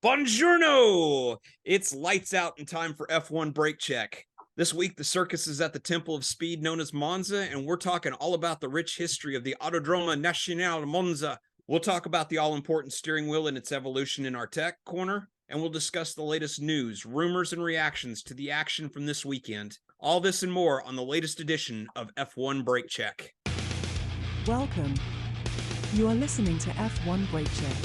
Buongiorno! It's lights out and time for F1 Brake Check. This week, the circus is at the Temple of Speed known as Monza, and we're talking all about the rich history of the Autodromo Nationale Monza. We'll talk about the all-important steering wheel and its evolution in our tech corner, and we'll discuss the latest news, rumors, and reactions to the action from this weekend. All this and more on the latest edition of F1 Brake Check. Welcome. You are listening to F1 Brake Check,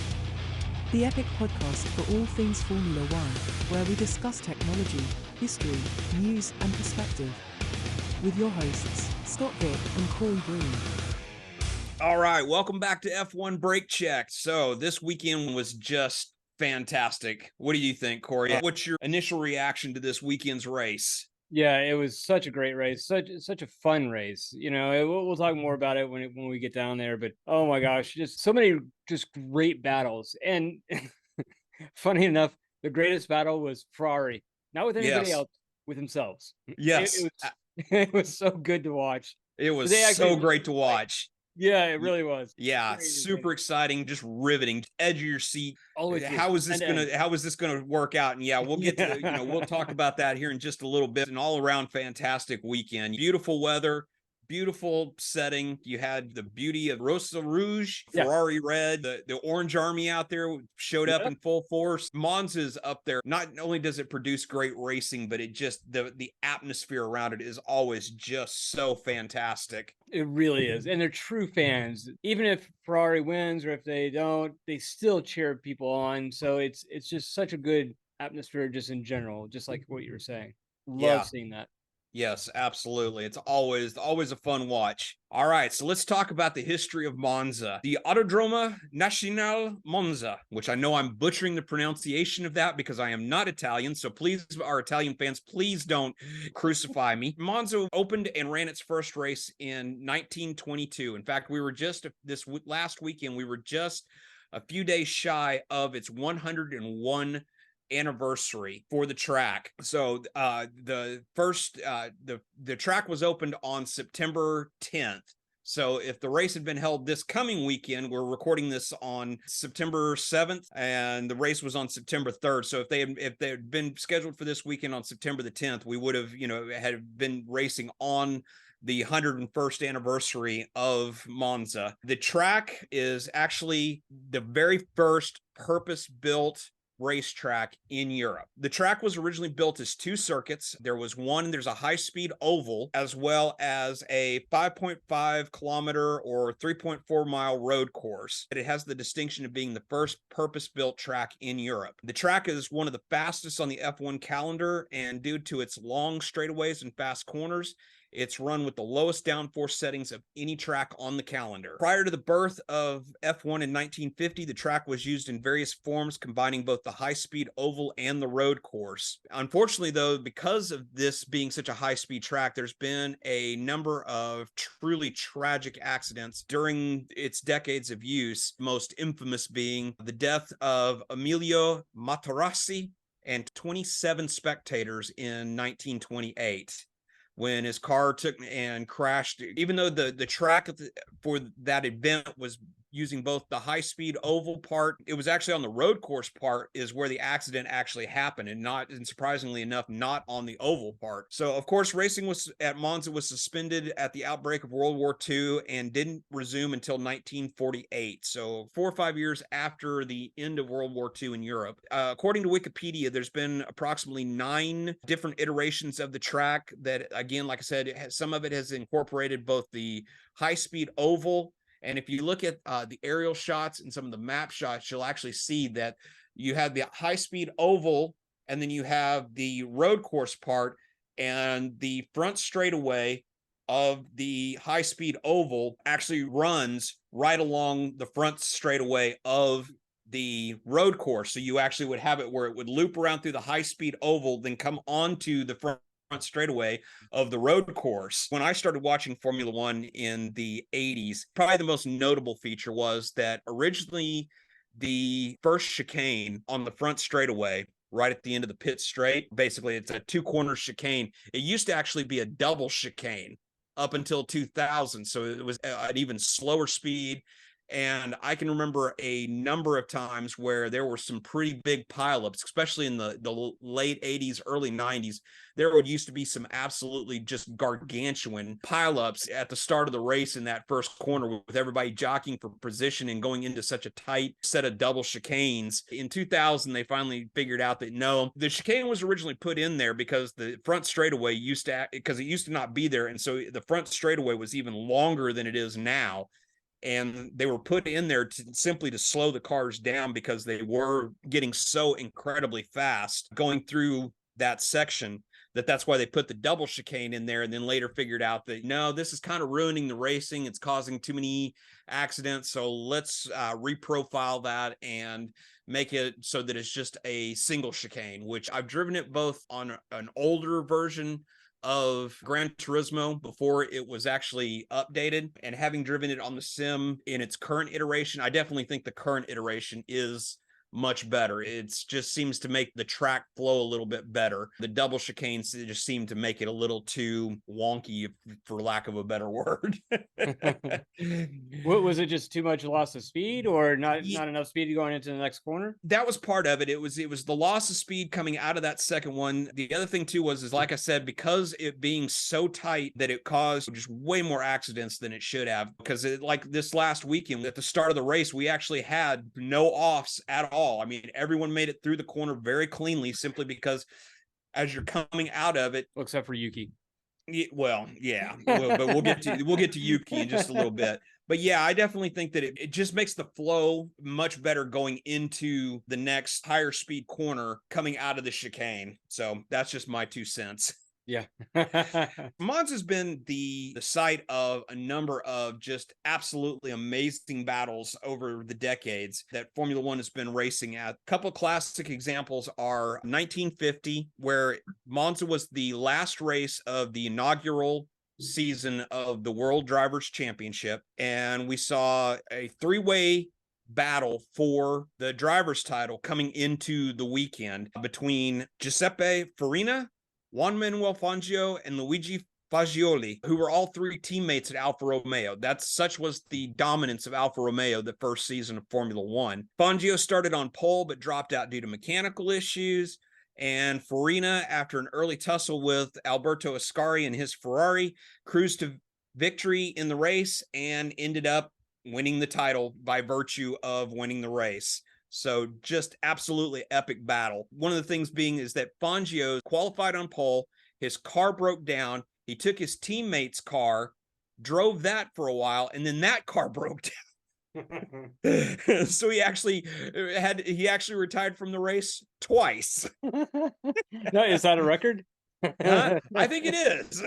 the epic podcast for all things Formula One, where we discuss technology, history, news, and perspective. With your hosts, Scott Vick and Corey Breen. All right, welcome back to F1 Brake Check. So this weekend was just fantastic. What do you think, Corey? What's your initial reaction to this weekend's race? Yeah, it was such a great race, such a fun race. You know, we'll talk more about it when we get down there. But oh my gosh, just so many just great battles. And funny enough, the greatest battle was Ferrari, not with anybody else, with themselves. Yes, it was so good to watch. It was so great to watch. Yeah, it really was. Yeah, super exciting, just riveting, edge of your seat. Always. How is this gonna work out? And yeah, we'll get to we'll talk about that here in just a little bit. An all around fantastic weekend. Beautiful weather, beautiful setting. You had the beauty of Rosa Rouge, Ferrari red, the Orange Army out there showed up in full force. Monza's up there. Not only does it produce great racing, but it just the atmosphere around it is always just so fantastic. It really is. And they're true fans. Even if Ferrari wins or if they don't, they still cheer people on. So it's just such a good atmosphere just in general, just like what you were saying. Love seeing that. Yes, absolutely. It's always a fun watch. All right, so let's talk about the history of Monza. The Autodromo Nationale Monza, which I know I'm butchering the pronunciation of that because I am not Italian, so please, our Italian fans, please don't crucify me. Monza opened and ran its first race in 1922. In fact, we were just, this last weekend, we were just a few days shy of its 101 anniversary for the track. So the track was opened on September 10th. So if the race had been held this coming weekend, we're recording this on September 7th, and the race was on September 3rd. So if they had been scheduled for this weekend on September the 10th, we would have, had been racing on the 101st anniversary of Monza. The track is actually the very first purpose-built racetrack in Europe. The track was originally built as two circuits. There's a high-speed oval, as well as a 5.5 kilometer or 3.4 mile road course. It has the distinction of being the first purpose-built track in Europe. The track is one of the fastest on the F1 calendar, and due to its long straightaways and fast corners, it's run with the lowest downforce settings of any track on the calendar. Prior to the birth of F1 in 1950, the track was used in various forms, combining both the high-speed oval and the road course. Unfortunately, though, because of this being such a high-speed track, there's been a number of truly tragic accidents during its decades of use, most infamous being the death of Emilio Materassi and 27 spectators in 1928. When his car took and crashed. Even though the track for that event was using both the high-speed oval part, it was actually on the road course part is where the accident actually happened, and surprisingly enough, not on the oval part. So, of course, racing at Monza was suspended at the outbreak of World War II and didn't resume until 1948. So 4 or 5 years after the end of World War II in Europe. According to Wikipedia, there's been approximately 9 different iterations of the track that, again, like I said, some of it has incorporated both the high-speed oval. And if you look at the aerial shots and some of the map shots, you'll actually see that you have the high-speed oval, and then you have the road course part, and the front straightaway of the high-speed oval actually runs right along the front straightaway of the road course. So you actually would have it where it would loop around through the high-speed oval, then come onto the front straightaway of the road course. When I started watching Formula One in the 80s, probably the most notable feature was that originally the first chicane on the front straightaway, right at the end of the pit straight, basically it's a 2-corner chicane. It used to actually be a double chicane up until 2000. So it was an even slower speed And I can remember a number of times where there were some pretty big pileups, especially in the late 80s, early 90s. There would used to be some absolutely just gargantuan pileups at the start of the race in that first corner, with everybody jockeying for position and going into such a tight set of double chicanes. In 2000, they finally figured out that no, the chicane was originally put in there because the front straightaway used to, because it used to not be there. And so the front straightaway was even longer than it is now. And they were put in there simply to slow the cars down because they were getting so incredibly fast going through that section, that's why they put the double chicane in there, and then later figured out that no, this is kind of ruining the racing. It's causing too many accidents. So let's reprofile that and make it so that it's just a single chicane, which I've driven it both on an older version of Gran Turismo before it was actually updated, and having driven it on the sim in its current iteration, I definitely think the current iteration is much better. It just seems to make the track flow a little bit better. The double chicanes just seem to make it a little too wonky, for lack of a better word. What was it? Just too much loss of speed, or not enough speed going into the next corner? That was part of it. It was the loss of speed coming out of that second one. The other thing too is like I said, because it being so tight that it caused just way more accidents than it should have. Because like this last weekend at the start of the race, we actually had no offs at all. I mean, everyone made it through the corner very cleanly, simply because as you're coming out of it, except for Yuki. Well, yeah, but we'll get to Yuki in just a little bit. But yeah, I definitely think that it just makes the flow much better going into the next higher speed corner coming out of the chicane. So that's just my 2 cents. Yeah. Monza's been the site of a number of just absolutely amazing battles over the decades that Formula One has been racing at. A couple of classic examples are 1950, where Monza was the last race of the inaugural season of the World Drivers' Championship, and we saw a three-way battle for the driver's title coming into the weekend between Giuseppe Farina, Juan Manuel Fangio, and Luigi Fagioli, who were all three teammates at Alfa Romeo. Such was the dominance of Alfa Romeo the first season of Formula One. Fangio started on pole but dropped out due to mechanical issues. And Farina, after an early tussle with Alberto Ascari and his Ferrari, cruised to victory in the race and ended up winning the title by virtue of winning the race. So just absolutely epic battle. One of the things being is that Fangio qualified on pole. His car broke down. He took his teammate's car, drove that for a while, and then that car broke down. So he actually retired from the race twice. No, is that a record? I think it is.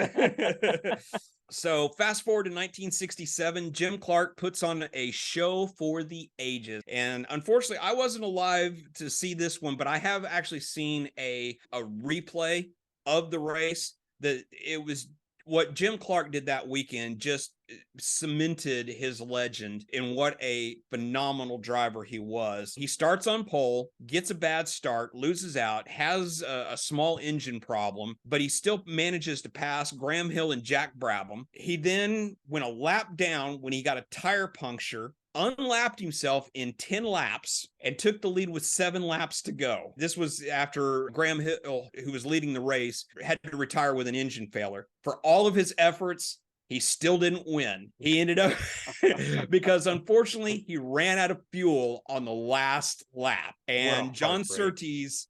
So fast forward to 1967, Jim Clark puts on a show for the ages. And unfortunately, I wasn't alive to see this one, but I have actually seen a replay of the race. That it was what Jim Clark did that weekend just cemented his legend in what a phenomenal driver he was. He starts on pole, gets a bad start, loses out, has a small engine problem, but he still manages to pass Graham Hill and Jack Brabham. He then went a lap down when he got a tire puncture, unlapped himself in 10 laps, and took the lead with 7 laps to go. This was after Graham Hill, who was leading the race, had to retire with an engine failure. For all of his efforts, he still didn't win. He ended up because unfortunately he ran out of fuel on the last lap, and John Surtees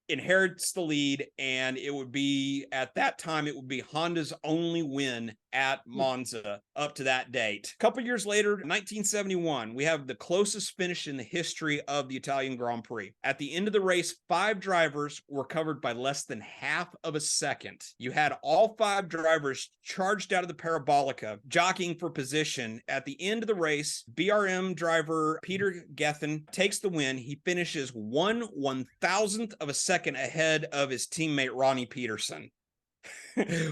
inherits the lead, and it would be at that time Honda's only win at Monza up to that date. A couple years later, 1971, we have the closest finish in the history of the Italian Grand Prix. At the end of the race, 5 drivers were covered by less than half of a second. You had all 5 drivers charged out of the Parabolica, jockeying for position. At the end of the race, BRM driver Peter Gethin takes the win. He finishes 1/1000th of a second ahead of his teammate Ronnie Peterson.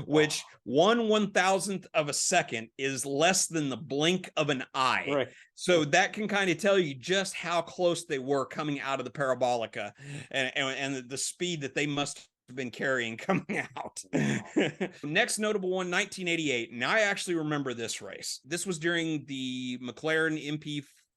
Which 1/1000th of a second is less than the blink of an eye. Right. So that can kind of tell you just how close they were coming out of the Parabolica and the speed that they must have been carrying coming out. Next notable one, 1988. And I actually remember this race. This was during the McLaren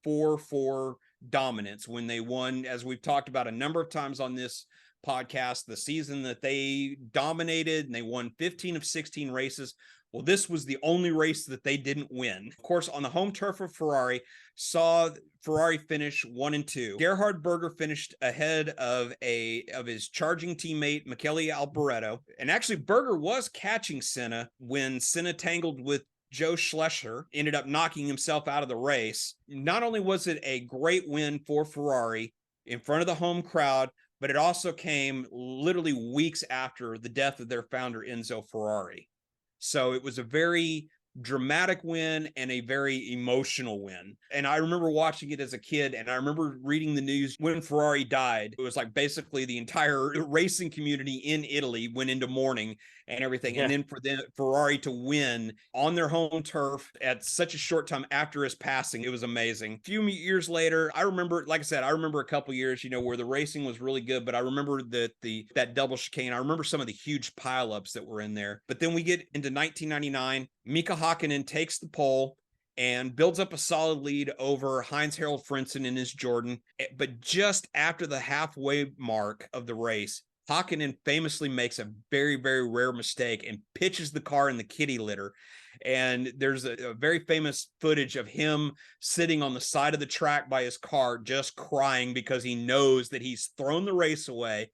4-4 dominance when they won, as we've talked about a number of times on this podcast, the season that they dominated and they won 15 of 16 races. Well, this was the only race that they didn't win. Of course, on the home turf of Ferrari, saw Ferrari finish 1 and 2. Gerhard Berger finished ahead of his charging teammate Michele Alboreto. And actually, Berger was catching Senna when Senna tangled with Joe Schlesser, ended up knocking himself out of the race. Not only was it a great win for Ferrari in front of the home crowd, but it also came literally weeks after the death of their founder, Enzo Ferrari. So it was a very dramatic win and a very emotional win. And I remember watching it as a kid, and I remember reading the news when Ferrari died. It was like basically the entire racing community in Italy went into mourning and everything. Yeah. And then for Ferrari to win on their home turf at such a short time after his passing, it was amazing. A few years later, I remember, like I said, I remember a couple years, where the racing was really good, but I remember that double chicane. I remember some of the huge pileups that were in there. But then we get into 1999, Mika Hakkinen takes the pole and builds up a solid lead over Heinz-Harald Frentzen in his Jordan. But just after the halfway mark of the race, Hakkinen famously makes a very, very rare mistake and pitches the car in the kitty litter. And there's a very famous footage of him sitting on the side of the track by his car, just crying because he knows that he's thrown the race away.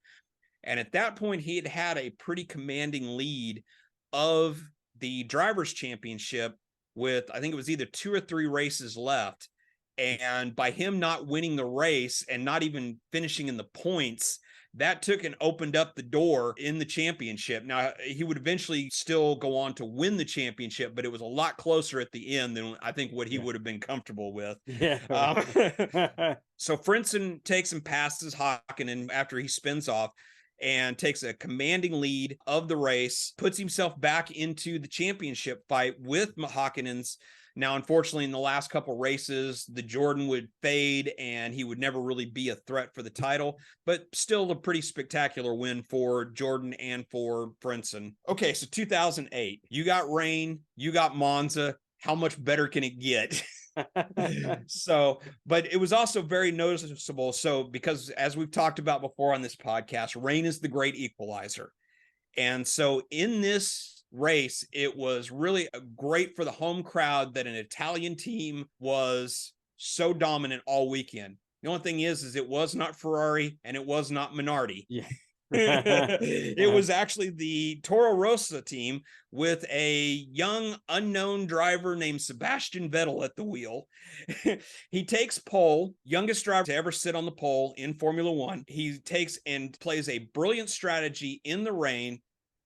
And at that point, he had had a pretty commanding lead of the Drivers' Championship with, I think it was either 2 or 3 races left. And by him not winning the race and not even finishing in the points, that took and opened up the door in the championship. Now, he would eventually still go on to win the championship, but it was a lot closer at the end than I think what he would have been comfortable with. Yeah. So Frentzen takes and passes Hakkinen after he spins off and takes a commanding lead of the race, puts himself back into the championship fight with Hakkinen's. Now, unfortunately, in the last couple races, the Jordan would fade and he would never really be a threat for the title, but still a pretty spectacular win for Jordan and for Frentzen. Okay, so 2008, you got rain, you got Monza. How much better can it get? But it was also very noticeable. So, because as we've talked about before on this podcast, rain is the great equalizer. And so in this race, it was really great for the home crowd that an Italian team was so dominant all weekend. The only thing is it was not Ferrari and it was not Minardi. Yeah. It was actually the Toro Rosso team with a young unknown driver named Sebastian Vettel at the wheel. He takes pole, youngest driver to ever sit on the pole in Formula One. He takes and plays a brilliant strategy in the rain,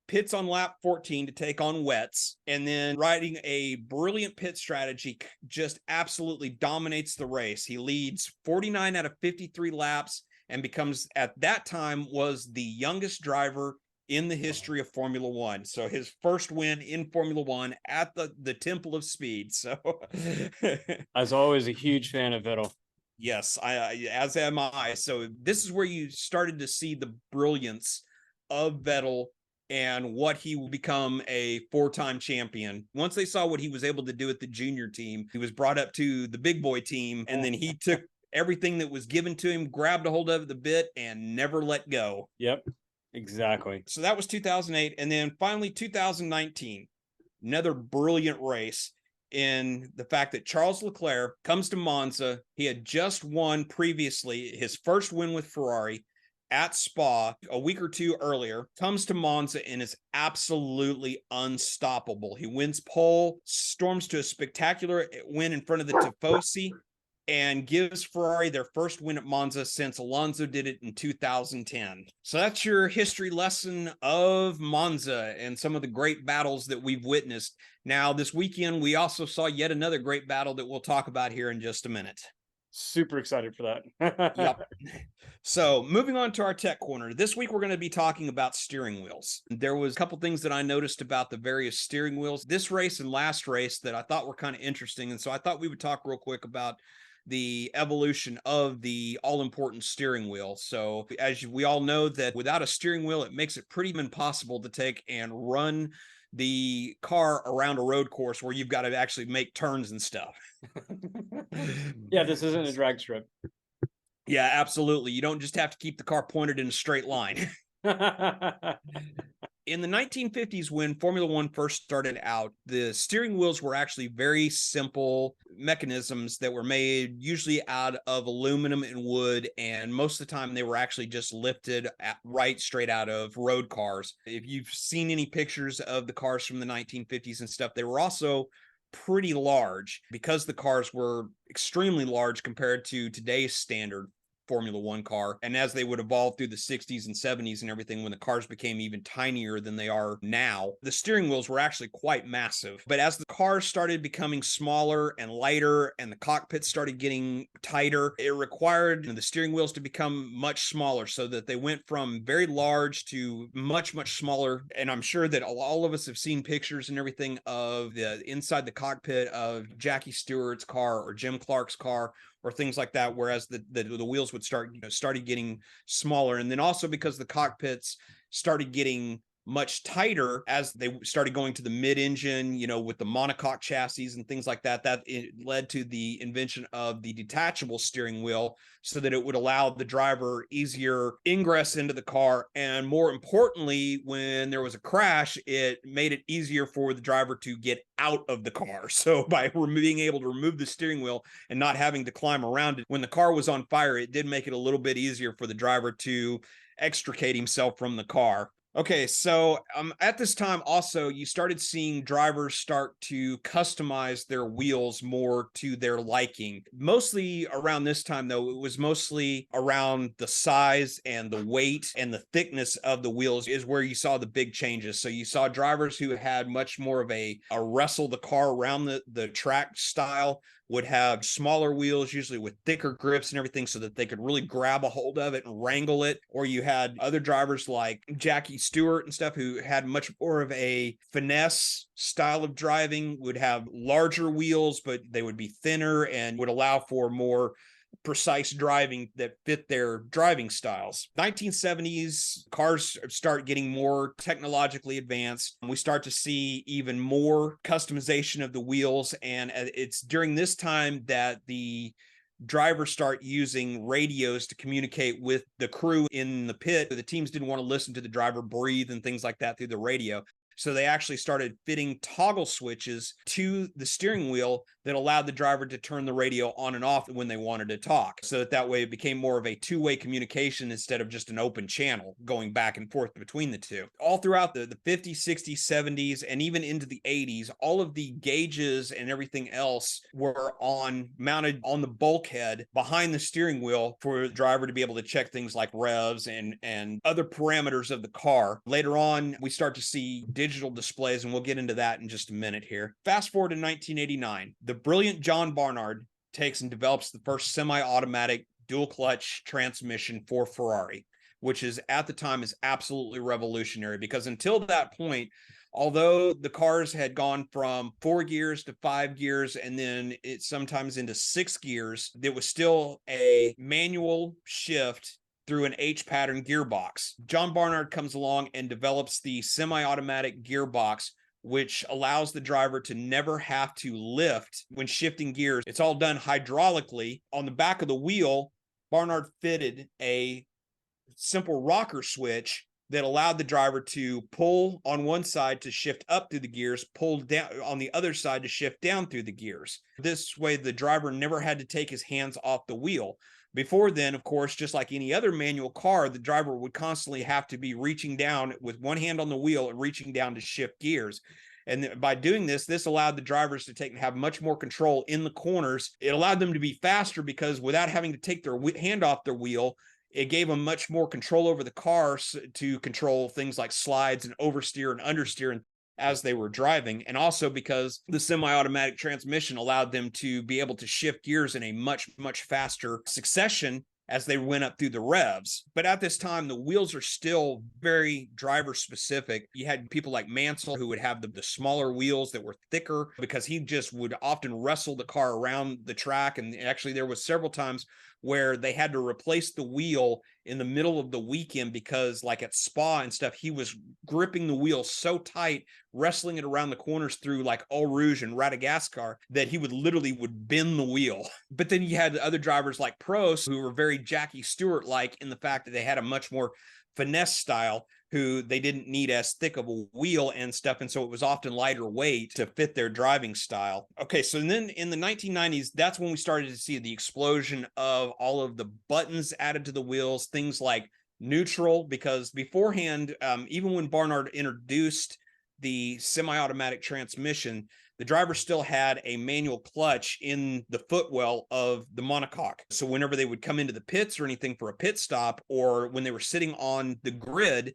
pits on lap 14 to take on wets, and then riding a brilliant pit strategy, just absolutely dominates the race. He leads 49 out of 53 laps and becomes, at that time, was the youngest driver in the history of Formula One. So his first win in Formula One at the Temple of Speed. So I was always a huge fan of Vettel. Yes, as am I. So this is where you started to see the brilliance of Vettel and what he will become a 4-time champion. Once they saw what he was able to do at the junior team, he was brought up to the big boy team, and then he took everything that was given to him, grabbed a hold of the bit, and never let go. Yep, exactly. So that was 2008. And then finally 2019, another brilliant race in the fact that Charles Leclerc comes to Monza. He had just won previously his first win with Ferrari at Spa a week or two earlier, comes to Monza and is absolutely unstoppable. He wins pole, storms to a spectacular win in front of the Tifosi, and gives Ferrari their first win at Monza since Alonso did it in 2010. So that's your history lesson of Monza and some of the great battles that we've witnessed. Now, this weekend, we also saw yet another great battle that we'll talk about here in just a minute. Super excited for that. Yep. So moving on to our tech corner. This week, we're going to be talking about steering wheels. There was a couple things that I noticed about the various steering wheels this race and last race that I thought were kind of interesting. And so I thought we would talk real quick about the evolution of the all-important steering wheel. So as we all know, that without a steering wheel, it makes it pretty impossible to take and run the car around a road course where you've got to actually make turns and stuff. Yeah, this isn't a drag strip. Yeah, absolutely. You don't just have to keep the car pointed in a straight line. In the 1950s, when Formula One first started out, the steering wheels were actually very simple mechanisms that were made usually out of aluminum and wood. And most of the time, they were actually just lifted right straight out of road cars. If you've seen any pictures of the cars from the 1950s and stuff, they were also pretty large because the cars were extremely large compared to today's standard Formula One car. And as they would evolve through the 60s and 70s and everything, when the cars became even tinier than they are now, the steering wheels were actually quite massive. But as the cars started becoming smaller and lighter and the cockpits started getting tighter, it required the steering wheels to become much smaller, so that they went from very large to much, much smaller. And I'm sure that all of us have seen pictures and everything of the inside the cockpit of Jackie Stewart's car or Jim Clark's car, or things like that, whereas the wheels would started getting smaller. And then also because the cockpits started getting much tighter as they started going to the mid-engine, with the monocoque chassis and things like that, that it led to the invention of the detachable steering wheel, so that it would allow the driver easier ingress into the car. And more importantly, when there was a crash, it made it easier for the driver to get out of the car. So by being able to remove the steering wheel and not having to climb around it, when the car was on fire, it did make it a little bit easier for the driver to extricate himself from the car. Okay, so at this time also, you started seeing drivers start to customize their wheels more to their liking. Mostly around this time, though, it was mostly around the size and the weight and the thickness of the wheels is where you saw the big changes. So you saw drivers who had much more of a wrestle the car around the track style would have smaller wheels, usually with thicker grips and everything, so that they could really grab a hold of it and wrangle it. Or you had other drivers like Jackie Stewart and stuff who had much more of a finesse style of driving, would have larger wheels, but they would be thinner and would allow for more precise driving that fit their driving styles. 1970s cars start getting more technologically advanced. We start to see even more customization of the wheels, and it's during this time that the drivers start using radios to communicate with the crew in the pit. The teams didn't want to listen to the driver breathe and things like that through the radio. So they actually started fitting toggle switches to the steering wheel that allowed the driver to turn the radio on and off when they wanted to talk. So that way it became more of a two-way communication instead of just an open channel going back and forth between the two. All throughout the 50s, 60s, 70s, and even into the 80s, all of the gauges and everything else were mounted on the bulkhead behind the steering wheel for the driver to be able to check things like revs and other parameters of the car. Later on, we start to see digital displays, and we'll get into that in just a minute here. Fast forward to 1989. The brilliant John Barnard takes and develops the first semi-automatic dual clutch transmission for Ferrari, which is at the time is absolutely revolutionary, because until that point, although the cars had gone from 4 gears to 5 gears and then it sometimes into 6 gears, there was still a manual shift through an H pattern gearbox. John Barnard comes along and develops the semi-automatic gearbox, which allows the driver to never have to lift when shifting gears. It's all done hydraulically. On the back of the wheel, Barnard fitted a simple rocker switch that allowed the driver to pull on one side to shift up through the gears, pull down on the other side to shift down through the gears. This way, the driver never had to take his hands off the wheel. Before then, of course, just like any other manual car, the driver would constantly have to be reaching down with one hand on the wheel and reaching down to shift gears. And by doing this, this allowed the drivers to take and have much more control in the corners. It allowed them to be faster because without having to take their hand off their wheel, it gave them much more control over the cars to control things like slides and oversteer and understeer as they were driving. And also because the semi-automatic transmission allowed them to be able to shift gears in a much, much faster succession as they went up through the revs. But at this time, the wheels are still very driver specific. You had people like Mansell who would have the smaller wheels that were thicker because he just would often wrestle the car around the track. And actually there was several times where they had to replace the wheel in the middle of the weekend because, like at Spa and stuff, he was gripping the wheel so tight, wrestling it around the corners through like Eau Rouge and Madagascar, that he would bend the wheel. But then you had other drivers like Prost who were very Jackie Stewart like in the fact that they had a much more finesse style, who they didn't need as thick of a wheel and stuff, and so it was often lighter weight to fit their driving style. Okay, so then in the 1990s, that's when we started to see the explosion of all of the buttons added to the wheels, things like neutral, because beforehand, even when Barnard introduced the semi-automatic transmission, the driver still had a manual clutch in the footwell of the monocoque. So whenever they would come into the pits or anything for a pit stop, or when they were sitting on the grid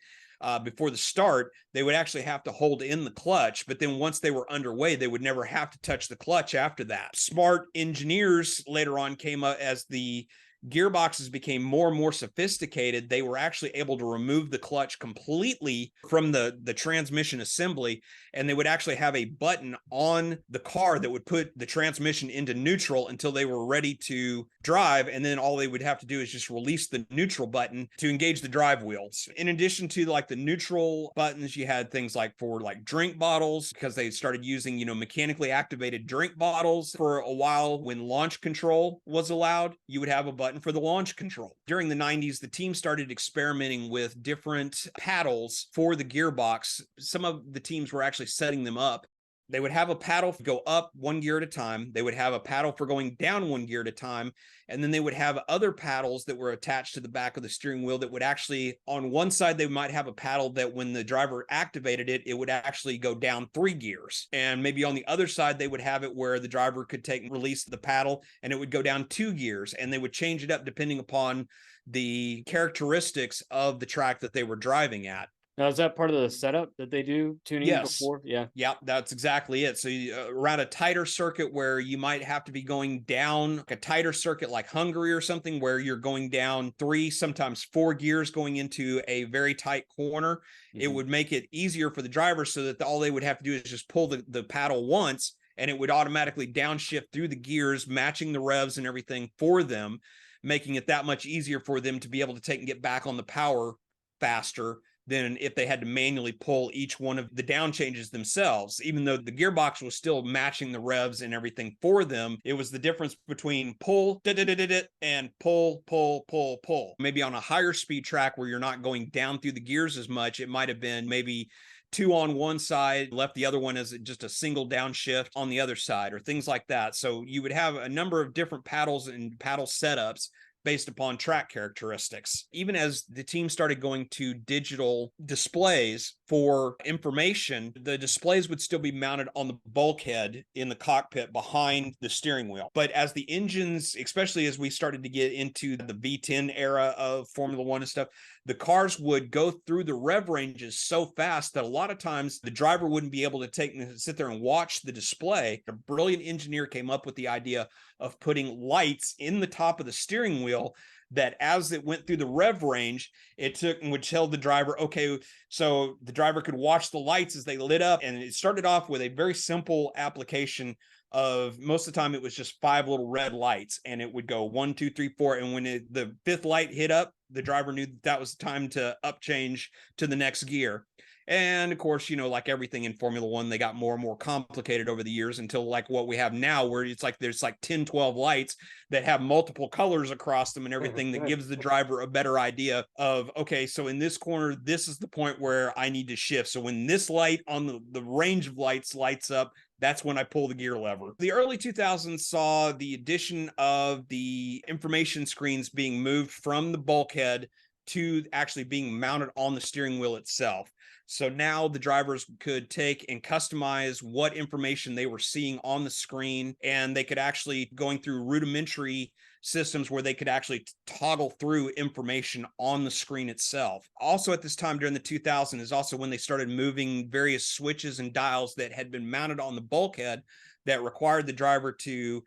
before the start, they would actually have to hold in the clutch. But then once they were underway, they would never have to touch the clutch after that. Smart engineers later on came up as the gearboxes became more and more sophisticated. They were actually able to remove the clutch completely from the transmission assembly, and they would actually have a button on the car that would put the transmission into neutral until they were ready to drive, and then all they would have to do is just release the neutral button to engage the drive wheels. In addition to like the neutral buttons, you had things like for like drink bottles, because they started using, you know, mechanically activated drink bottles for a while. When launch control was allowed, you would have a button for the launch control. During the 90s, the team started experimenting with different paddles for the gearbox. Some of the teams were actually setting them up. They would have a paddle go up one gear at a time. They would have a paddle for going down one gear at a time. And then they would have other paddles that were attached to the back of the steering wheel that would actually, on one side, they might have a paddle that when the driver activated it, it would actually go down 3 gears. And maybe on the other side, they would have it where the driver could release the paddle and it would go down 2 gears. And they would change it up depending upon the characteristics of the track that they were driving at. Now, is that part of the setup that they do tuning before? Yeah. Yeah, that's exactly it. So around a tighter circuit where you might have to be going down, like a tighter circuit like Hungary or something, where you're going down 3, sometimes 4 gears going into a very tight corner, it would make it easier for the driver so that all they would have to do is just pull the paddle once and it would automatically downshift through the gears, matching the revs and everything for them, making it that much easier for them to be able to take and get back on the power faster than if they had to manually pull each one of the down changes themselves. Even though the gearbox was still matching the revs and everything for them, it was the difference between pull and pull. Maybe on a higher speed track where you're not going down through the gears as much, it might have been maybe 2 on one side, left the other one as just a single downshift on the other side, or things like that. So you would have a number of different paddles and paddle setups based upon track characteristics. Even as the team started going to digital displays for information, the displays would still be mounted on the bulkhead in the cockpit behind the steering wheel. But as the engines, especially as we started to get into the V10 era of Formula One and stuff, the cars would go through the rev ranges so fast that a lot of times the driver wouldn't be able to sit there and watch the display. A brilliant engineer came up with the idea of putting lights in the top of the steering wheel that as it went through the rev range, it took and would tell the driver, okay, so the driver could watch the lights as they lit up. And it started off with a very simple application of, most of the time it was just 5 little red lights, and it would go 1, 2, 3, 4. And when the 5th light hit up, the driver knew that was time to up change to the next gear. And of course, you know, like everything in Formula One, they got more and more complicated over the years until like what we have now, where it's like there's like 10, 12 lights that have multiple colors across them and everything, that gives the driver a better idea of, okay, so in this corner, this is the point where I need to shift. So when this light on the range of lights lights up, that's when I pull the gear lever. The early 2000s saw the addition of the information screens being moved from the bulkhead to actually being mounted on the steering wheel itself. So now the drivers could take and customize what information they were seeing on the screen, and they could actually, going through rudimentary systems where they could actually toggle through information on the screen itself. Also at this time during the 2000s is also when they started moving various switches and dials that had been mounted on the bulkhead that required the driver to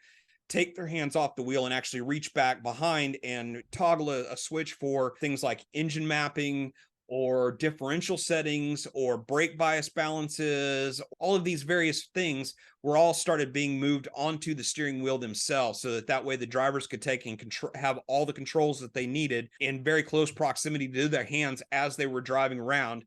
take their hands off the wheel and actually reach back behind and toggle a switch for things like engine mapping or differential settings or brake bias balances, all of these various things were all started being moved onto the steering wheel themselves, so that way the drivers could take and have all the controls that they needed in very close proximity to their hands as they were driving around.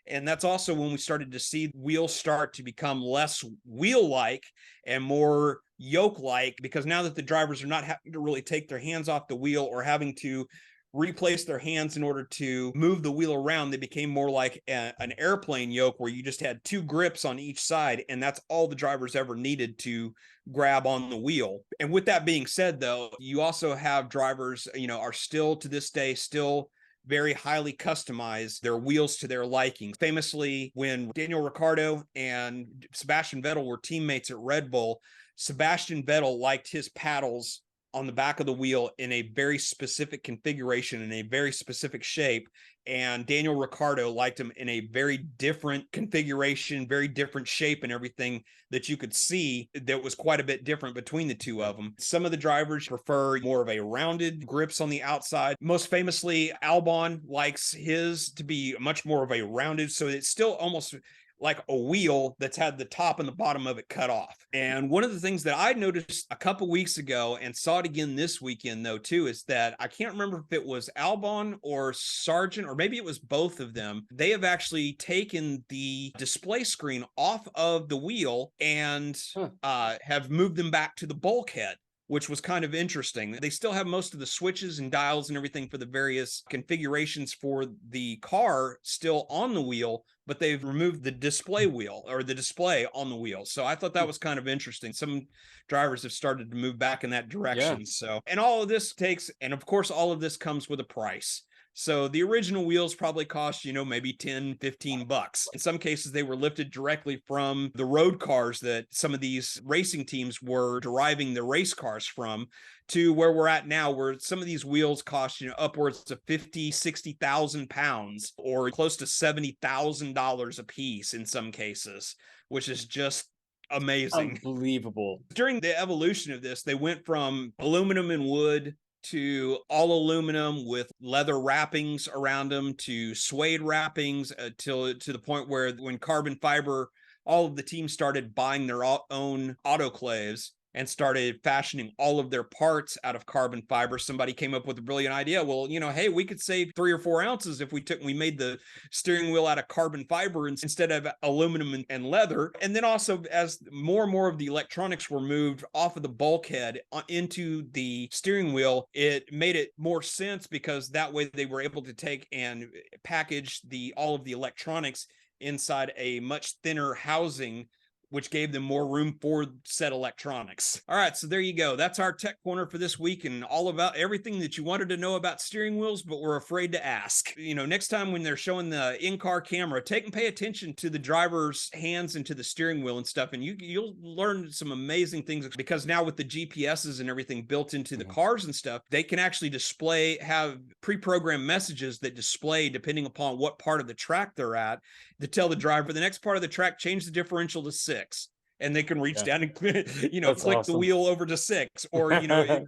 And that's also when we started to see wheels start to become less wheel-like and more yoke-like, because now that the drivers are not having to really take their hands off the wheel or having to replace their hands in order to move the wheel around, they became more like an airplane yoke, where you just had two grips on each side, and that's all the drivers ever needed to grab on the wheel. And with that being said, though, you also have drivers, are still to this day still very highly customize their wheels to their liking. Famously, when Daniel Ricciardo and Sebastian Vettel were teammates at Red Bull, Sebastian Vettel liked his paddles on the back of the wheel in a very specific configuration, in a very specific shape. And Daniel Ricciardo liked him in a very different configuration, very different shape, and everything that you could see that was quite a bit different between the two of them. Some of the drivers prefer more of a rounded grips on the outside. Most famously, Albon likes his to be much more of a rounded, so it's still almost like a wheel that's had the top and the bottom of it cut off. And one of the things that I noticed a couple weeks ago and saw it again this weekend, though, too, is that I can't remember if it was Albon or Sargent, or maybe it was both of them. They have actually taken the display screen off of the wheel and have moved them back to the bulkhead, which was kind of interesting. They still have most of the switches and dials and everything for the various configurations for the car still on the wheel, but they've removed the display wheel, or the display on the wheel. So I thought that was kind of interesting. Some drivers have started to move back in that direction. Yeah. So, and all of this takes, and of course, all of this comes with a price. So the original wheels probably cost, maybe 10, 15 bucks. In some cases, they were lifted directly from the road cars that some of these racing teams were deriving their race cars from, to where we're at now, where some of these wheels cost, upwards of 50, 60,000 pounds, or close to $70,000 a piece in some cases, which is just amazing. Unbelievable. During the evolution of this, they went from aluminum and wood to all aluminum with leather wrappings around them, to suede wrappings, to the point where when carbon fiber, all of the teams started buying their own autoclaves and started fashioning all of their parts out of carbon fiber. Somebody came up with a brilliant idea. Well, hey, we could save 3 or 4 ounces if we made the steering wheel out of carbon fiber instead of aluminum and leather. And then also, as more and more of the electronics were moved off of the bulkhead into the steering wheel, it made it more sense, because that way they were able to take and package all of the electronics inside a much thinner housing, which gave them more room for said electronics. All right, so there you go. That's our tech corner for this week, and all about everything that you wanted to know about steering wheels, but were afraid to ask. Next time when they're showing the in-car camera, take and pay attention to the driver's hands and to the steering wheel and stuff, and you'll learn some amazing things, because now with the GPSs and everything built into the cars and stuff, they can actually have pre-programmed messages that display, depending upon what part of the track they're at, to tell the driver the next part of the track, change the differential to 6, and they can reach down and click awesome. the wheel over to 6, or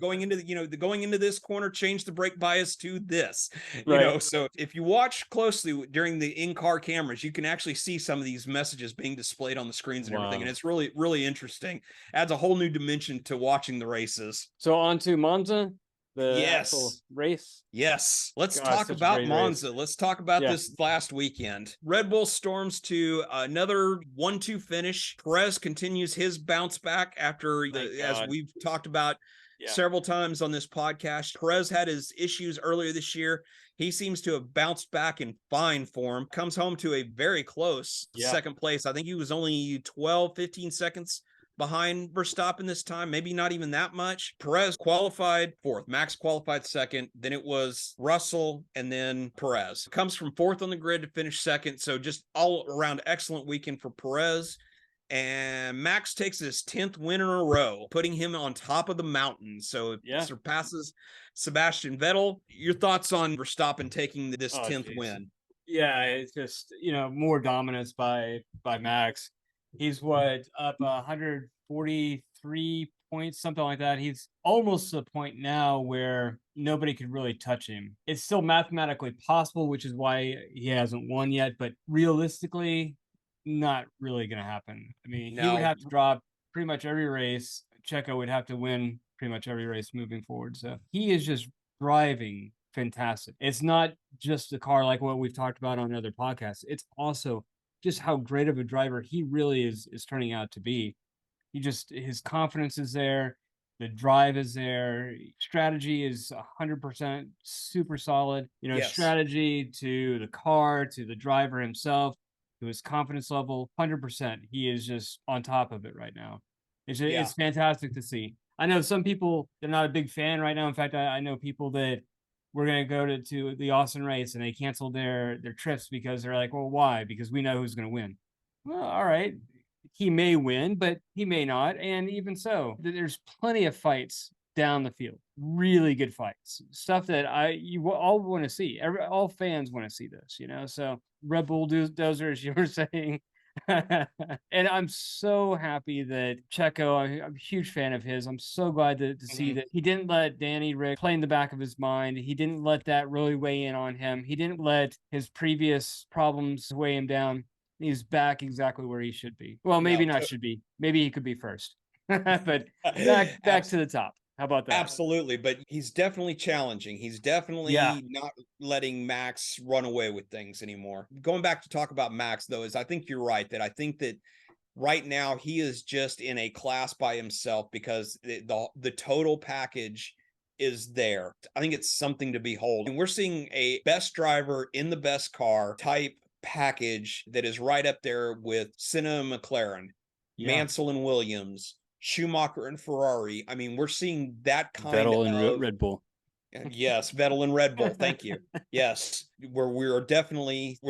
going into this corner, change the brake bias to this. Right. So if you watch closely during the in-car cameras, you can actually see some of these messages being displayed on the screens and everything, and it's really, really interesting. Adds a whole new dimension to watching the races. So on to Monza. The Yes. actual race. Yes. Let's God, talk such a about great Monza. race. Let's talk about this last weekend. Red Bull storms to another 1-2 finish. Perez continues his bounce back after, as we've talked about several times on this podcast. Perez had his issues earlier this year. He seems to have bounced back in fine form. Comes home to a very close second place. I think he was only 12, 15 seconds behind Verstappen this time, maybe not even that much. Perez qualified 4th, Max qualified 2nd, then it was Russell, and then Perez. Comes from 4th on the grid to finish 2nd, so just all around excellent weekend for Perez. And Max takes his 10th win in a row, putting him on top of the mountain. So it surpasses Sebastian Vettel. Your thoughts on Verstappen taking this 10th win? Yeah, it's just, more dominance by Max. He's up 143 points, something like that. He's almost to the point now where nobody could really touch him. It's still mathematically possible, which is why he hasn't won yet, but realistically, not really going to happen. I mean, he would No. have to drop pretty much every race. Checo would have to win pretty much every race moving forward. So he is just driving fantastic. It's not just the car like what we've talked about on other podcasts. It's also just how great of a driver he really is turning out to be. His confidence is there, the drive is there, strategy is 100% super solid. Yes. Strategy to the car, to the driver himself, to his confidence level, 100%. He is just on top of it right now. It's fantastic to see. I know some people, they're not a big fan right now. In fact, I know people that we're going to go to the Austin race and they canceled their trips because they're like, well, why? Because we know who's going to win. Well, all right. He may win, but he may not. And even so, there's plenty of fights down the field, really good fights, stuff that you all want to see. All fans want to see this, So Red Bull dozer, as you were saying. And I'm so happy that Checo, I'm a huge fan of his. I'm so glad to see that he didn't let Danny Rick play in the back of his mind. He didn't let that really weigh in on him. He didn't let his previous problems weigh him down. He's back exactly where he should be. Well, maybe not should be. Maybe he could be first. But back to the top. How about that? Absolutely, but he's definitely challenging. He's definitely not letting Max run away with things anymore. Going back to talk about Max, though, I think you're right, that I think that right now he is just in a class by himself because the total package is there. I think it's something to behold. And we're seeing a best driver in the best car type package that is right up there with Senna and McLaren, Mansell and Williams, Schumacher and Ferrari. I mean, we're seeing that kind Vettel of and Red Bull. Yes, Vettel and Red Bull. Thank you. Yes, where we're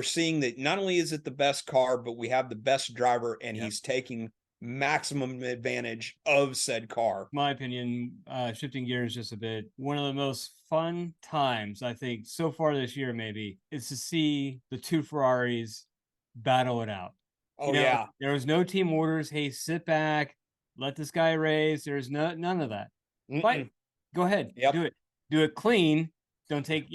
seeing that not only is it the best car, but we have the best driver, and he's taking maximum advantage of said car. My opinion, shifting gears just a bit, one of the most fun times I think so far this year maybe is to see the two Ferraris battle it out. Oh, there was no team orders. Hey, sit back, let this guy race. There's none of that. Fight. Go ahead. Do it clean. Don't take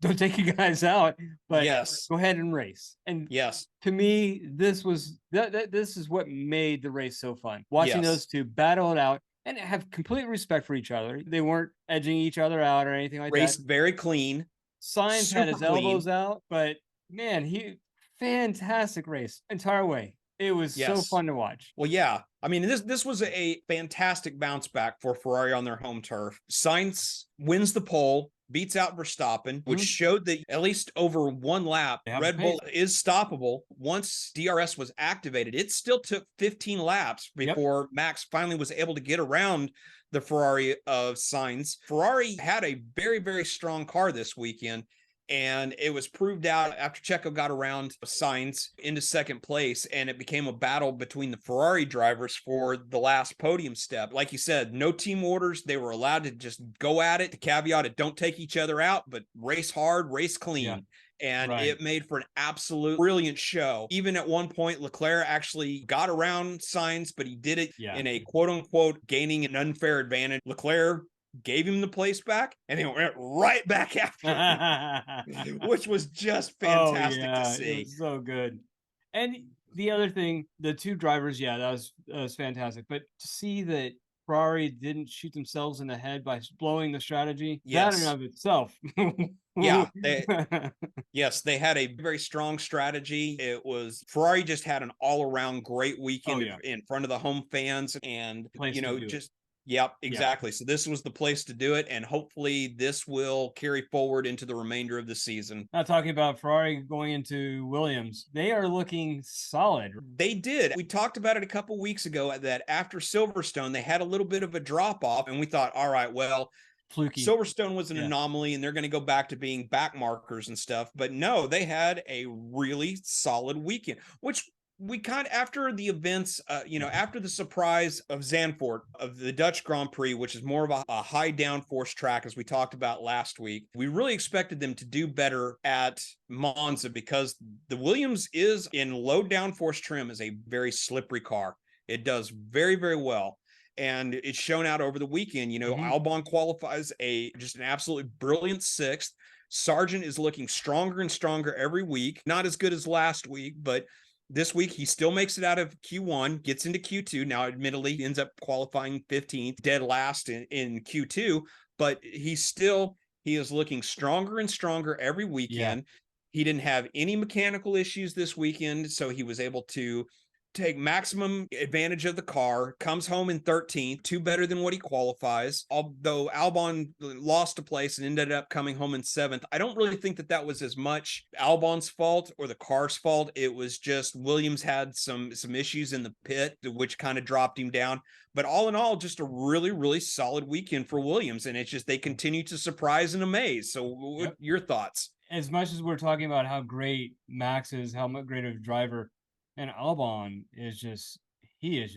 don't take you guys out, but go ahead and race. And to me, this was this is what made the race so fun. Watching those two battle it out and have complete respect for each other. They weren't edging each other out or anything like that. Raced very clean. Sainz had his elbows out, but man, fantastic race entire way. It was so fun to watch. Well, yeah. I mean, this was a fantastic bounce back for Ferrari on their home turf. Sainz wins the pole, beats out Verstappen, which showed that at least over one lap, Red Bull is stoppable. Once DRS was activated, it still took 15 laps before Max finally was able to get around the Ferrari of Sainz. Ferrari had a very, very strong car this weekend. And it was proved out after Checo got around Sainz into second place, and it became a battle between the Ferrari drivers for the last podium step. Like you said, no team orders. They were allowed to just go at it. The caveat, it don't take each other out, but race hard, race clean. And it made for an absolute brilliant show. Even at one point, Leclerc actually got around Sainz, but he did it in a quote-unquote gaining an unfair advantage. Leclerc gave him the place back, and he went right back after him, which was just fantastic to see. It was so good. And the other thing, the two drivers, that was fantastic. But to see that Ferrari didn't shoot themselves in the head by blowing the strategy, that in and of itself. They had a very strong strategy. Ferrari just had an all-around great weekend in front of the home fans, and exactly. So this was the place to do it, and hopefully this will carry forward into the remainder of the season. Not talking about Ferrari going into Williams. They are looking solid. They did. We talked about it a couple weeks ago that after Silverstone, they had a little bit of a drop-off, and we thought, all right, well, fluky. Silverstone was an anomaly, and they're going to go back to being back markers and stuff. But no, they had a really solid weekend, which we after the events, after the surprise of Zandvoort, of the Dutch Grand Prix, which is more of a high downforce track, as we talked about last week, we really expected them to do better at Monza because the Williams is in low downforce trim is a very slippery car. It does very, very well. and it's shown out over the weekend. You know, Mhm. Albon qualifies just an absolutely brilliant sixth. Sargent is looking stronger and stronger every week. Not as good as last week, but this week he still makes it out of Q1, gets into Q2. Now, admittedly, he ends up qualifying 15th, dead last in Q2, but he is looking stronger and stronger every Yeah. weekend. He didn't have any mechanical issues this weekend, so he was able to take maximum advantage of the car, comes home in 13th, two better than what he qualifies. Although Albon lost a place and ended up coming home in 7th, I don't really think that was as much Albon's fault or the car's fault. It was just Williams had some issues in the pit, which kind of dropped him down. But all in all, just a really, really solid weekend for Williams. And it's just they continue to surprise and amaze. So what your thoughts? As much as we're talking about how great Max is, how much great of a driver, and Albon is just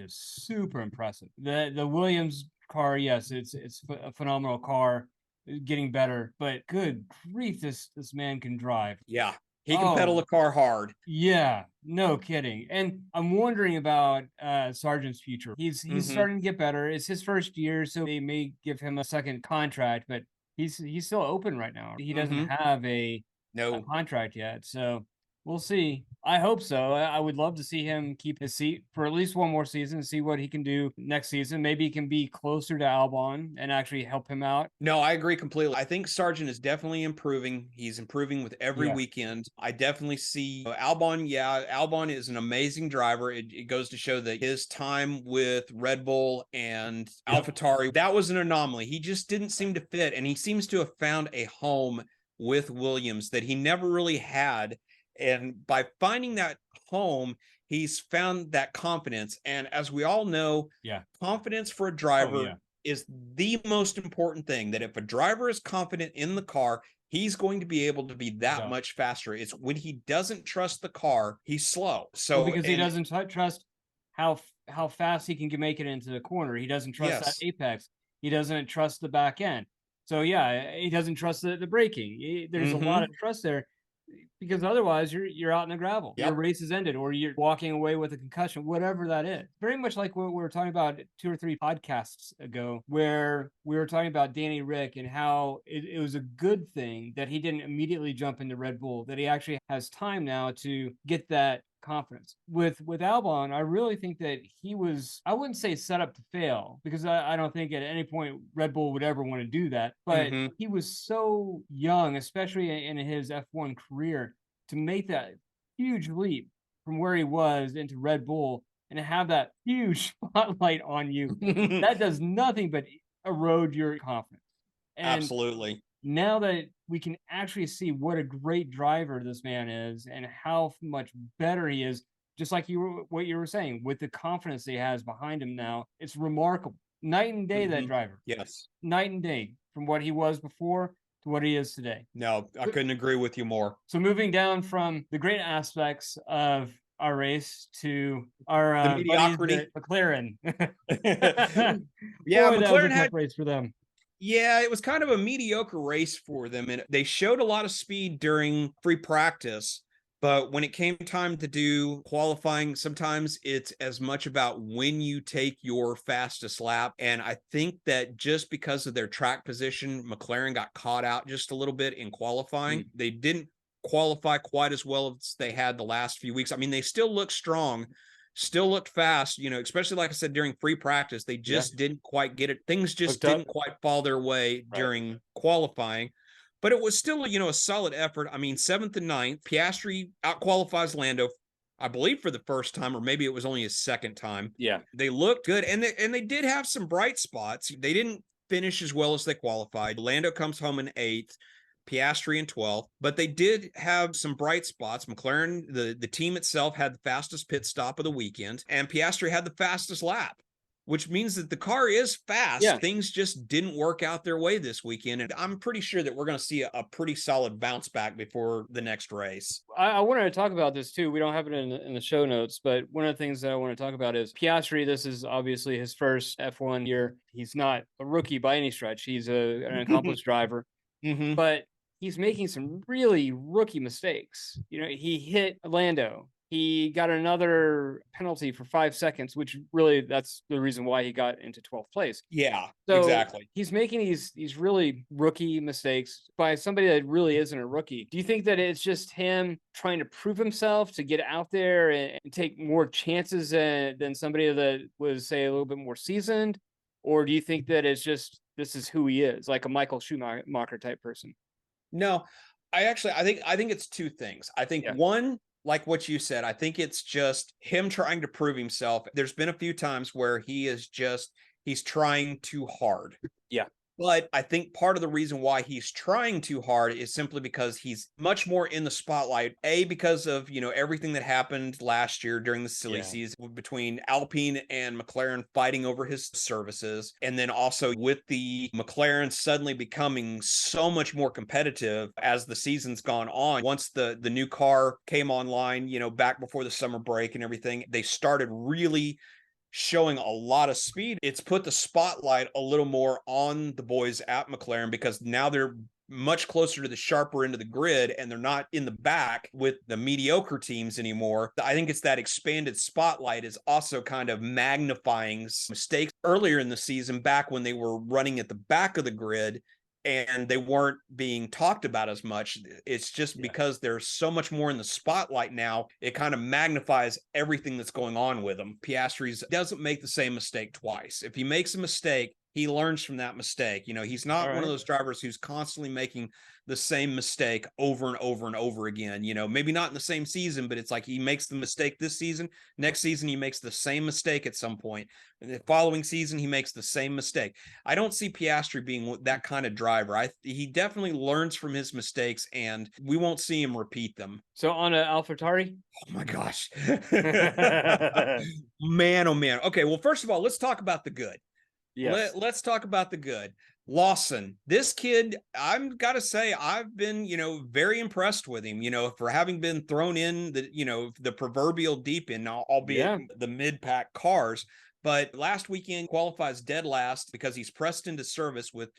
super impressive. The Williams car, yes, it's a phenomenal car, getting better, but good grief, this man can drive. Yeah, he can pedal the car hard. Yeah, no kidding. And I'm wondering about Sargent's future. He's starting to get better. It's his first year, so they may give him a second contract, but he's still open right now. He doesn't have a contract yet, so we'll see. I hope so. I would love to see him keep his seat for at least one more season, see what he can do next season. Maybe he can be closer to Albon and actually help him out. No, I agree completely. I think Sargent is definitely improving. He's improving with every weekend. I definitely see Albon. Yeah, Albon is an amazing driver. It goes to show that his time with Red Bull and AlphaTauri, that was an anomaly. He just didn't seem to fit, and he seems to have found a home with Williams that he never really had. And by finding that home, he's found that confidence. And as we all know, confidence for a driver is the most important thing. That if a driver is confident in the car, he's going to be able to be that much faster. It's when he doesn't trust the car, he's slow. So because he doesn't trust how fast he can make it into the corner. He doesn't trust that apex. He doesn't trust the back end. So he doesn't trust the braking. There's a lot of trust there, because otherwise you're out in the gravel. Your race is ended, or you're walking away with a concussion, whatever that is. Very much like what we were talking about 2 or 3 podcasts ago, where we were talking about Danny Rick and how it was a good thing that he didn't immediately jump into Red Bull, that he actually has time now to get that confidence. With Albon, I really think that he was, I wouldn't say set up to fail, because I don't think at any point Red Bull would ever want to do that, but he was so young, especially in his F1 career, to make that huge leap from where he was into Red Bull and have that huge spotlight on you. That does nothing but erode your confidence. And absolutely. Now that we can actually see what a great driver this man is and how much better he is, just like what you were saying, with the confidence he has behind him now, it's remarkable. Night and day, that driver. Yes. Night and day from what he was before to what he is today. No, I couldn't agree with you more. So moving down from the great aspects of our race to our the mediocrity, McLaren. Yeah, Boy, McLaren had race for them. Yeah, it was kind of a mediocre race for them, and they showed a lot of speed during free practice. But when it came time to do qualifying, sometimes it's as much about when you take your fastest lap. And I think that just because of their track position, McLaren got caught out just a little bit in qualifying. They didn't qualify quite as well as they had the last few weeks. I mean, they still look strong, still looked fast, you know, especially like I said, during free practice, they just didn't quite get it. Things just didn't quite fall their way during qualifying, but it was still, you know, a solid effort. I mean, 7th and 9th, Piastri out-qualifies Lando, I believe for the first time, or maybe it was only his second time. Yeah. They looked good, and they did have some bright spots. They didn't finish as well as they qualified. Lando comes home in 8th. Piastri in 12th, but they did have some bright spots. McLaren, the team itself, had the fastest pit stop of the weekend, and Piastri had the fastest lap, which means that the car is fast. Things just didn't work out their way this weekend, and I'm pretty sure that we're going to see a pretty solid bounce back before the next race. I wanted to talk about this too. We don't have it in the show notes, but one of the things that I want to talk about is Piastri. This is obviously his first F1 year. He's not a rookie by any stretch. He's an accomplished driver, but he's making some really rookie mistakes. You know, he hit Lando he got another penalty for 5 seconds, which really that's the reason why he got into 12th place. Yeah, So exactly. he's making these really rookie mistakes by somebody that really isn't a rookie. Do you think that it's just him trying to prove himself to get out there and take more chances than somebody that was, say, a little bit more seasoned? Or do you think that it's just this is who he is, like a Michael Schumacher type person? No, I think it's two things. I think Yeah. one, like what you said, I think it's just him trying to prove himself. There's been a few times where he's trying too hard. Yeah. But I think part of the reason why he's trying too hard is simply because he's much more in the spotlight. A, because of, everything that happened last year during the silly Yeah. season between Alpine and McLaren fighting over his services. And then also with the McLaren suddenly becoming so much more competitive as the season's gone on. Once the new car came online, back before the summer break and everything, they started really showing a lot of speed. It's put the spotlight a little more on the boys at McLaren because now they're much closer to the sharper end of the grid and they're not in the back with the mediocre teams anymore. I think it's that expanded spotlight is also kind of magnifying mistakes earlier in the season back when they were running at the back of the grid and they weren't being talked about as much. It's just because there's so much more in the spotlight now, it kind of magnifies everything that's going on with him. Piastri doesn't make the same mistake twice. If he makes a mistake, he learns from that mistake. He's not one of those drivers who's constantly making the same mistake over and over and over again. Maybe not in the same season, but it's like he makes the mistake this season. Next season, he makes the same mistake at some point. And the following season, he makes the same mistake. I don't see Piastri being that kind of driver. He definitely learns from his mistakes, and we won't see him repeat them. So on a AlphaTauri? Oh my gosh. Man, oh man. Okay, well, first of all, let's talk about the good. Yes. Let's talk about the good. Lawson, this kid, I'm got to say, I've been, very impressed with him, for having been thrown in the proverbial deep end, albeit the mid-pack cars. But last weekend qualifies dead last because he's pressed into service with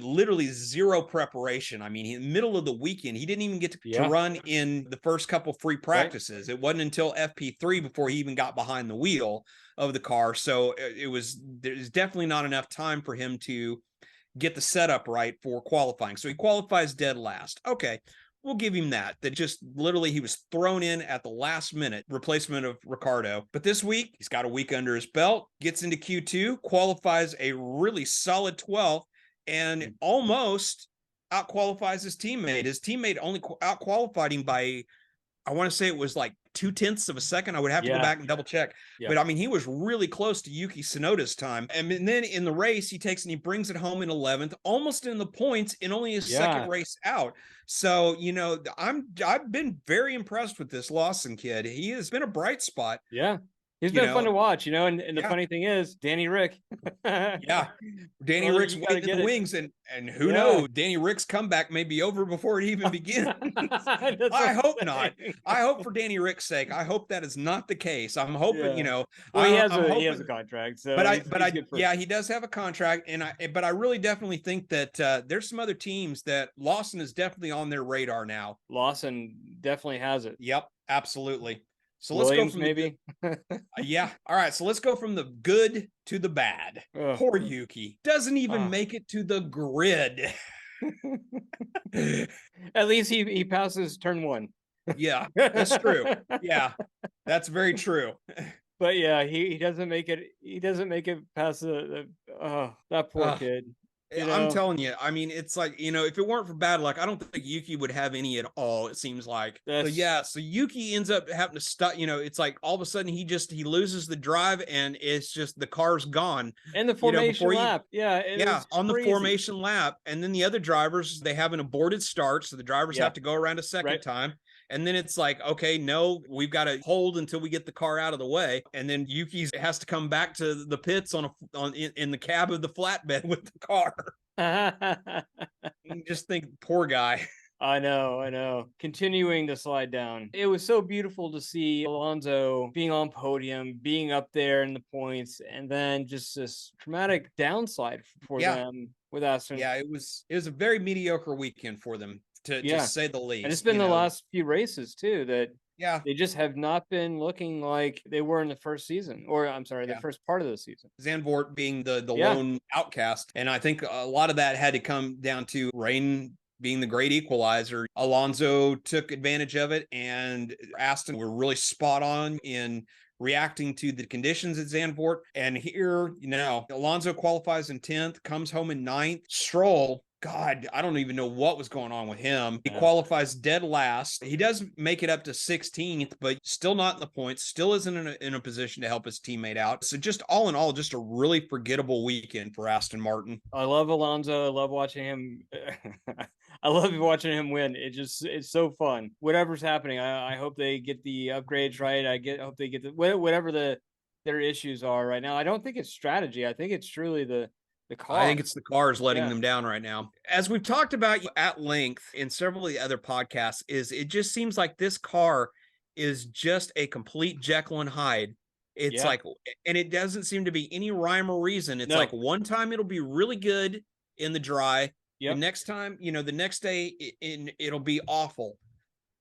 literally zero preparation. I mean, in the middle of the weekend, he didn't even get to run in the first couple free practices. Right. It wasn't until FP3 before he even got behind the wheel of the car. So there's definitely not enough time for him to get the setup right for qualifying. So he qualifies dead last. Okay. We'll give him that just literally he was thrown in at the last minute, replacement of Ricardo. But this week, he's got a week under his belt, gets into Q2, qualifies a really solid 12th, and almost outqualifies his teammate. His teammate only outqualified him by, I want to say it was like 0.2 of a second. I would have to go back and double check. Yeah. But I mean, he was really close to Yuki Tsunoda's time. And then in the race, he takes and he brings it home in 11th, almost in the points in only his second race out. So, I've been very impressed with this Lawson kid. He has been a bright spot. Yeah. He's been fun to watch, and the funny thing is, Danny Rick. Danny Rick's waiting in the wings, and who knows, Danny Rick's comeback may be over before it even begins. I hope not. I hope for Danny Rick's sake. I hope that is not the case. I'm hoping, Well, he has a contract, so he does have a contract, but I really definitely think that there's some other teams that Lawson is definitely on their radar now. Lawson definitely has it. Yep, absolutely. So Williams, let's go from maybe. All right. So let's go from the good to the bad. Ugh. Poor Yuki doesn't even make it to the grid. At least he passes turn 1. Yeah, that's true. Yeah, that's very true. But yeah, he doesn't make it. He doesn't make it past that poor kid. I'm telling you, I mean, it's like, if it weren't for bad luck, I don't think Yuki would have any at all, it seems like. So Yuki ends up having to stop, it's like all of a sudden he loses the drive and it's just the car's gone. And the formation lap. On the formation lap. And then the other drivers, they have an aborted start. So the drivers have to go around a second time. And then it's like, okay, no, we've got to hold until we get the car out of the way. And then Yuki has to come back to the pits in the cab of the flatbed with the car. You just think, poor guy. I know. Continuing to slide down. It was so beautiful to see Alonso being on podium, being up there in the points, and then just this dramatic downslide for them with Aston. Yeah, it was a very mediocre weekend for them. To say the least. And it's been the last few races too that Yeah. They just have not been looking like they were in the first season, or I'm sorry, the Yeah. first part of the season. Zandvoort being the Yeah. lone outcast. And I think a lot of that had to come down to rain being the great equalizer. Alonso took advantage of it, and Aston were really spot on in reacting to the conditions at Zandvoort. And here, Alonso qualifies in 10th, comes home in 9th. Stroll, God, I don't even know what was going on with him. He qualifies dead last. He does make it up to 16th, but still not in the points, still isn't in a position to help his teammate out. So just all in all, just a really forgettable weekend for Aston Martin. I love Alonso. I love watching him. I love watching him win. It's so fun. Whatever's happening, I hope they get the upgrades right. I hope they get whatever their issues are right now. I don't think it's strategy. I think it's truly the car. I think it's the cars letting them down right now. As we've talked about at length in several of the other podcasts, it just seems like this car is just a complete Jekyll and Hyde. It's like, and it doesn't seem to be any rhyme or reason. It's like one time it'll be really good in the dry. The next time, the next day it'll be awful.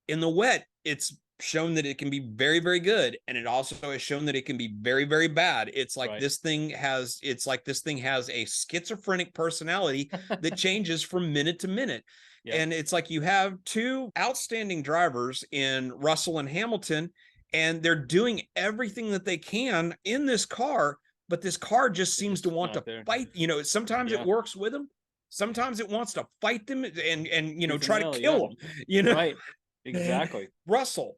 In the wet, it's shown that it can be very, very good, and it also has shown that it can be very, very bad. It's like this thing has a schizophrenic personality that changes from minute to minute. And it's like you have two outstanding drivers in Russell and Hamilton, and they're doing everything that they can in this car, but this car just seems to want to fight. Sometimes it works with them, sometimes it wants to fight them and try to kill them. Right. Exactly. Russell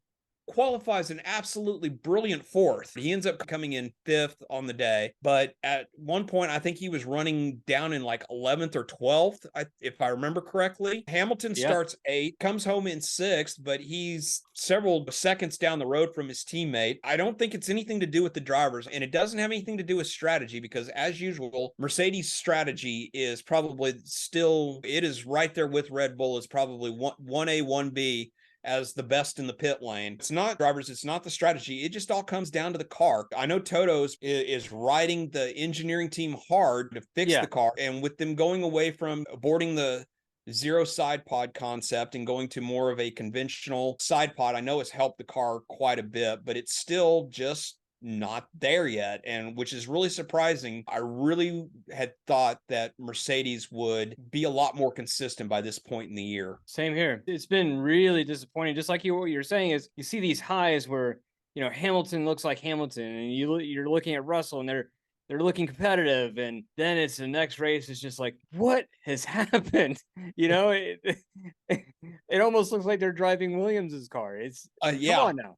qualifies an absolutely brilliant 4th. He ends up coming in 5th on the day, but at one point I think he was running down in like 11th or 12th, if I remember correctly. Hamilton starts 8th, comes home in 6th, but he's several seconds down the road from his teammate. I don't think it's anything to do with the drivers, and it doesn't have anything to do with strategy, because as usual, Mercedes' strategy is probably it is right there with Red Bull. It's probably 1A, 1B as the best in the pit lane. It's not drivers, it's not the strategy. It just all comes down to the car. I know Toto's is riding the engineering team hard to fix the car, and with them going away from aborting the zero side pod concept and going to more of a conventional side pod, I know it's helped the car quite a bit, but it's still just not there yet, and which is really surprising. I really had thought that Mercedes would be a lot more consistent by this point in the year. Same here. It's been really disappointing. Just like what you're saying is, you see these highs where Hamilton looks like Hamilton, and you're looking at Russell, and they're looking competitive, and then it's the next race. It's just like, what has happened? It almost looks like they're driving Williams's car. It's come on now.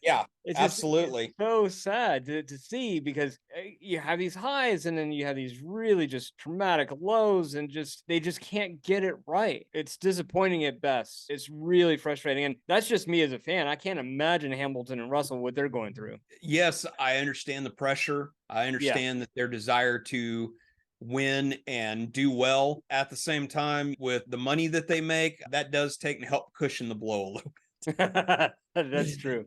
Yeah, it's absolutely. It's so sad to see, because you have these highs and then you have these really just traumatic lows, and they just can't get it right. It's disappointing at best. It's really frustrating, and that's just me as a fan. I can't imagine Hamilton and Russell, what they're going through. Yes, I understand the pressure. I understand that their desire to win and do well. At the same time, with the money that they make, that does take and help cushion the blow a little bit. That's true.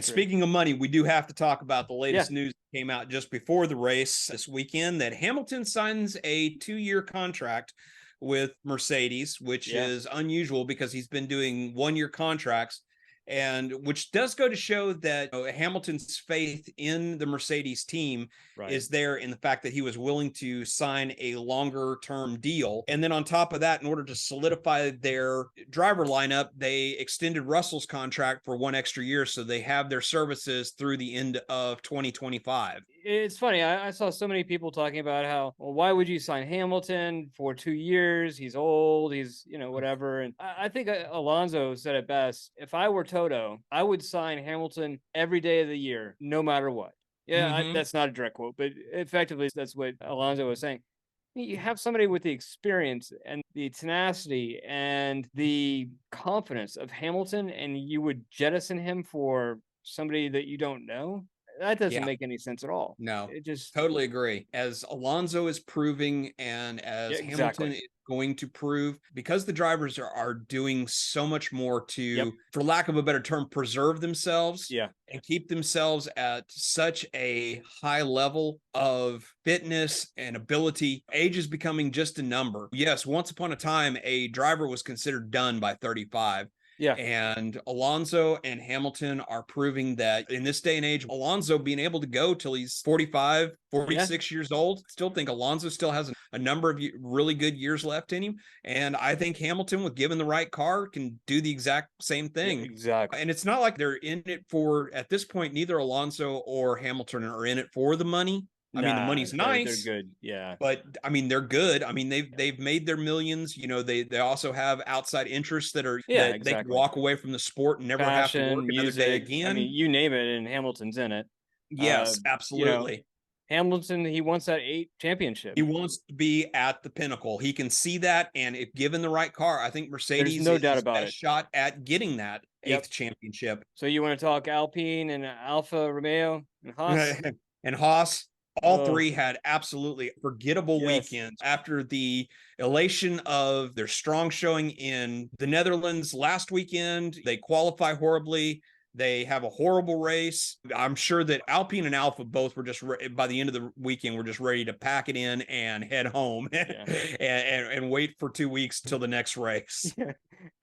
Speaking of money, we do have to talk about the latest news that came out just before the race this weekend, that Hamilton signs a 2-year contract with Mercedes, which is unusual because he's been doing 1-year contracts, and which does go to show that Hamilton's faith in the Mercedes team is there, in the fact that he was willing to sign a longer term deal. And then on top of that, in order to solidify their driver lineup, they extended Russell's contract for 1 extra year, so they have their services through the end of 2025. It's funny. I saw so many people talking about how, well, why would you sign Hamilton for 2 years? He's old. He's, whatever. And I think Alonso said it best. If I were Toto, I would sign Hamilton every day of the year, no matter what. Yeah, that's not a direct quote, but effectively that's what Alonso was saying. You have somebody with the experience and the tenacity and the confidence of Hamilton, and you would jettison him for somebody that you don't know. That doesn't make any sense at all. No, it just totally agree. As Alonso is proving, and as Hamilton is going to prove, because the drivers are doing so much more to, for lack of a better term, preserve themselves and keep themselves at such a high level of fitness and ability. Age is becoming just a number. Yes, once upon a time, a driver was considered done by 35. Yeah. And Alonso and Hamilton are proving that in this day and age, Alonso being able to go till he's 45, 46 years old, still think Alonso still has a number of really good years left in him. And I think Hamilton, with given the right car, can do the exact same thing. Yeah, exactly. And it's not like they're in it for, at this point, neither Alonso or Hamilton are in it for the money. I mean, the money's nice. They're good. Yeah. But I mean, they're good. I mean, they've made their millions. You know, they also have outside interests that are that they can walk away from the sport and never have to work another day again. I mean, you name it, and Hamilton's in it. Yes, absolutely. You know, Hamilton, he wants that 8 championship. He wants to be at the pinnacle. He can see that, and if given the right car, I think Mercedes There's no doubt is about best shot at getting that 8th championship. So you want to talk Alpine and Alfa Romeo and Haas? And Haas, all three had absolutely forgettable weekends after the elation of their strong showing in the Netherlands last weekend. They qualify horribly. They have a horrible race. I'm sure that Alpine and Alpha both were just, by the end of the weekend, were just ready to pack it in and head home and wait for 2 weeks till the next race.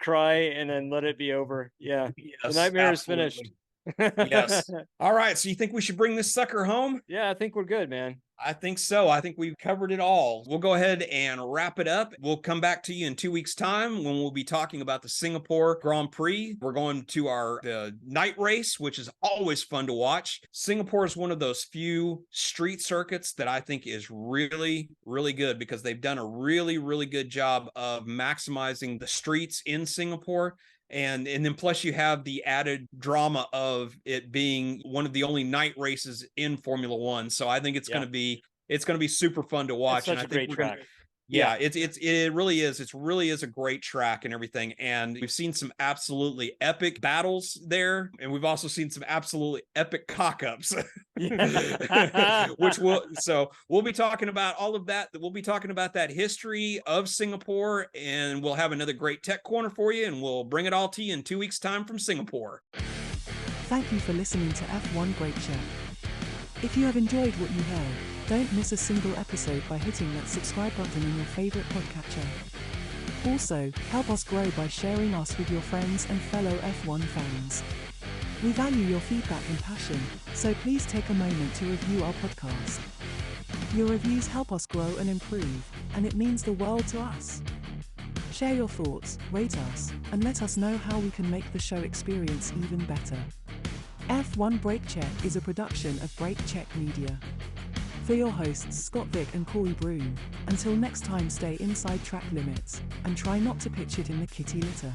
Cry and then let it be over. Yeah. Yes, the nightmare is finished. Yes. All right. So you think we should bring this sucker home? Yeah, I think we're good, man. I think so. I think we've covered it all. We'll go ahead and wrap it up. We'll come back to you in 2 weeks' time when we'll be talking about the Singapore Grand Prix. We're going to our night race, which is always fun to watch. Singapore is one of those few street circuits that I think is really, really good because they've done a really, really good job of maximizing the streets in Singapore. And then plus you have the added drama of it being one of the only night races in Formula One. So I think it's going to be super fun to watch. It's such a great track. It really is. It really is a great track and everything. And we've seen some absolutely epic battles there. And we've also seen some absolutely epic cock-ups, we'll be talking about all of that. We'll be talking about that history of Singapore, and we'll have another great tech corner for you, and we'll bring it all to you in 2 weeks' time from Singapore. Thank you for listening to F1 Great Chat. If you have enjoyed what you heard, don't miss a single episode by hitting that subscribe button in your favorite podcatcher. Also, help us grow by sharing us with your friends and fellow F1 fans. We value your feedback and passion, so please take a moment to review our podcast. Your reviews help us grow and improve, and it means the world to us. Share your thoughts, rate us, and let us know how we can make the show experience even better. F1 Brake Check is a production of Brake Check Media. For your hosts Scott Vick and Corey Broom, until next time, stay inside track limits and try not to pitch it in the kitty litter.